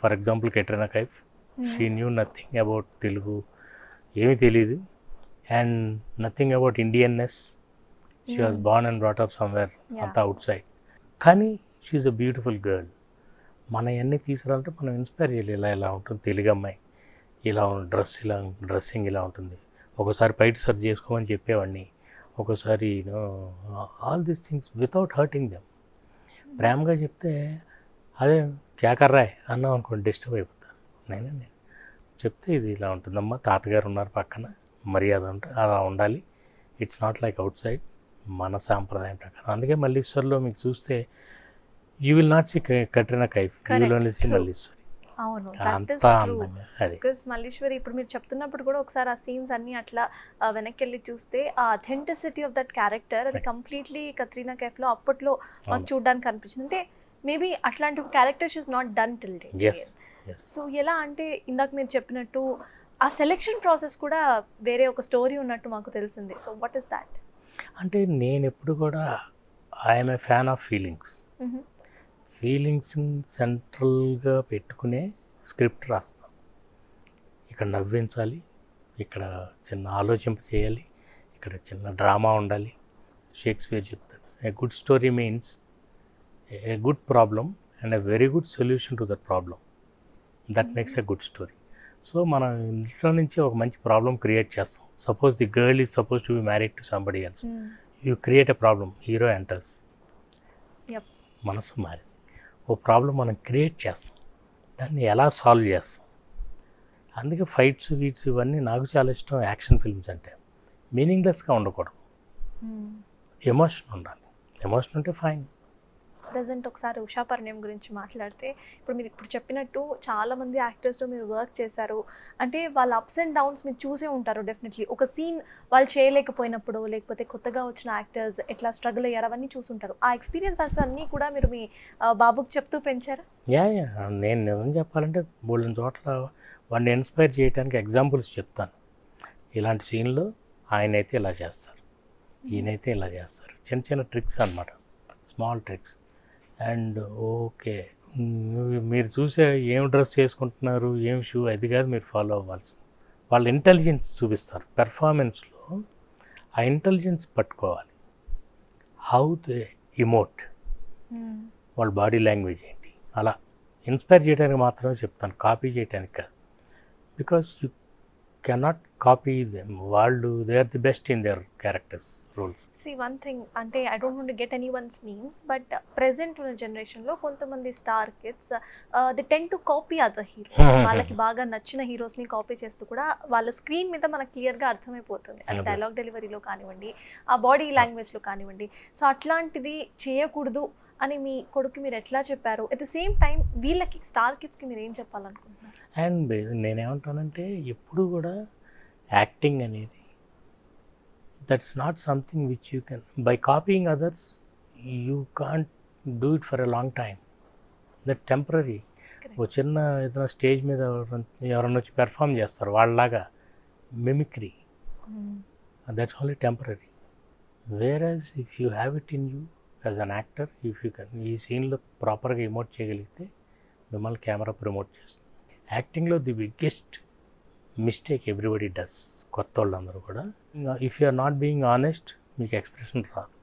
For example Katrina Kaif, she knew nothing about Telugu, ఏమీ తెలియదు, and nothing about Indianness. She was born and brought up somewhere, అంతా outside. కానీ she is a beautiful girl. మన అన్నీ తీసుకురాలంటే మనం inspire చేయాలి. ఇలా ఉంటుంది తెలుగు అమ్మాయి, ఇలా డ్రెస్సింగ్ ఇలా ఉంటుంది. ఒకసారి పైట సర్చ్ చేసుకోమని చెప్పేవాడిని, ఒకసారి all these things without hurting them. ప్రేమగా చెప్తే అదే క్యాకర్రాయ్ అన్నాం అనుకోండి, డిస్టర్బ్ అయిపోతాను. నేను చెప్తే ఇది ఇలా ఉంటుందమ్మా, తాతగారు ఉన్నారు పక్కన, మర్యాద ఉంటుంది, అలా ఉండాలి. It's not like outside, మన సాంప్రదాయం ప్రకారం. అందుకే మల్లీశ్వర్లో మీకు చూస్తే you will not see Katrina Kaif, you will only see Malliswari. అవును, అంతా అందంగా. అది బికాస్ మల్లీశ్వరి ఇప్పుడు మీరు చెప్తున్నప్పుడు కూడా ఒకసారి ఆ సీన్స్ అన్ని అట్లా వెనక్కి వెళ్ళి చూస్తే ఆ అథెంటిసిటీ ఆఫ్ దట్ క్యారెక్టర్ అది కంప్లీట్లీ కత్రీనా కైఫ్లో అప్పట్లో మాకు చూడడానికి అనిపించింది. అంటే మేబీ అట్లాంటి character she's not done till day. So ఎలా అంటే ఇందాక మీరు చెప్పినట్టు ఆ సెలెక్షన్ ప్రాసెస్ కూడా వేరే ఒక స్టోరీ ఉన్నట్టు మాకు తెలిసింది. So what is that? అంటే నేను ఎప్పుడు కూడా I'm a fan of feelings. ఫీలింగ్స్ని సెంట్రల్గా పెట్టుకునే స్క్రిప్ట్ రాస్తాం. ఇక్కడ నవ్వించాలి, ఇక్కడ చిన్న ఆలోచింప చేయాలి, ఇక్కడ చిన్న డ్రామా ఉండాలి. షేక్స్పియర్ చెప్తాడు, a good story means a good problem and a very good solution to that problem. That makes a good story. So మనం ఇంట్లో నుంచి ఒక మంచి ప్రాబ్లం క్రియేట్ చేస్తాం. Suppose the girl is suppose to be married to somebody else, you create a problem, hero enters, మనసు మారి ఓ problem మనం create చేస్తాం, దాన్ని ఎలా సాల్వ్ చేస్తాం. అందుకే ఫైట్స్ గీట్స్ ఇవన్నీ నాకు చాలా ఇష్టం. యాక్షన్ ఫిల్మ్స్ అంటే మీనింగ్లెస్గా ఉండకూడదు, ఎమోషన్ ఉండాలి. ఎమోషన్ ఉంటే ఫైన్. ప్రజెంట్ ఒకసారి ఉషా పరిణయం గురించి మాట్లాడితే, ఇప్పుడు మీరు ఇప్పుడు చెప్పినట్టు చాలామంది యాక్టర్స్తో మీరు వర్క్ చేశారు. అంటే వాళ్ళ అప్స్ అండ్ డౌన్స్ మీరు చూసే ఉంటారు డెఫినెట్లీ. ఒక సీన్ వాళ్ళు చేయలేకపోయినప్పుడు, లేకపోతే కొత్తగా వచ్చిన యాక్టర్స్ ఎట్లా స్ట్రగుల్ అయ్యారు, అవన్నీ చూసుంటారు. ఆ ఎక్స్పీరియన్సెస్ అన్నీ కూడా మీరు మీ బాబుకి చెప్తూ పెంచారా? యా నేను నిజం చెప్పాలంటే బోల్డెన్ చోట్ల వాడిని ఇన్స్పైర్ చేయడానికి ఎగ్జాంపుల్స్ చెప్తాను. ఇలాంటి సీన్లో ఆయన అయితే ఇలా చేస్తారు, ఈయనైతే ఇలా చేస్తారు. చిన్న చిన్న ట్రిక్స్ అనమాట, స్మాల్ ట్రిక్స్. అండ్ ఓకే, మీరు చూసే ఏం డ్రెస్ చేసుకుంటున్నారు, ఏం షూ, అది కాదు మీరు ఫాలో అవ్వాల్సింది. వాళ్ళ ఇంటెలిజెన్స్ చూపిస్తారు పెర్ఫార్మెన్స్లో. ఆ ఇంటెలిజెన్స్ పట్టుకోవాలి. హౌ దే ఇమోట్, వాళ్ళ బాడీ లాంగ్వేజ్ ఏంటి, అలా ఇన్స్పైర్ చేయడానికి మాత్రమే చెప్తాను, కాపీ చేయడానికి కాదు. Because you cannot copy them. వాళ్ళు they are the best in their characters, roles. See one thing, అంటే I don't want to get anyone's names, but present ఉన్న జనరేషన్లో కొంతమంది star kids they tend to copy other heroes. వాళ్ళకి బాగా నచ్చిన హీరోస్ని copy చేస్తూ కూడా వాళ్ళ స్క్రీన్ మీద మనకు క్లియర్గా అర్థమైపోతుంది. అది డైలాగ్ డెలివరీలో కానివ్వండి, ఆ బాడీ లాంగ్వేజ్లో కానివ్వండి. సో అట్లాంటిది చేయకూడదు అని మీ కొడుకు మీరు ఎట్లా చెప్పారు? అట్ ద సేమ్ టైం వీళ్ళకి స్టార్ కిడ్స్కి మీరు ఏం చెప్పాలనుకుంటున్నారు? అండ్ నేనేమంటానంటే ఎప్పుడు కూడా యాక్టింగ్ అనేది that's not something which you can by copying others, you can't do it for a long time. That temporary. ఓ చిన్న ఏదైనా స్టేజ్ మీద ఎవరైనా వచ్చి పెర్ఫామ్ చేస్తారు, వాళ్ళలాగా mimicry, that's only temporary. Whereas if you have it in you as an actor, if you can ఈ సీన్లో ప్రాపర్గా ఇమోట్ చేయగలిగితే మిమ్మల్ని కెమెరా ప్రమోట్ చేస్తుంది. యాక్టింగ్లో the biggest mistake everybody does, కొత్త వాళ్ళందరూ కూడా, if you are not being honest, మీకు ఎక్స్ప్రెషన్ రాదు.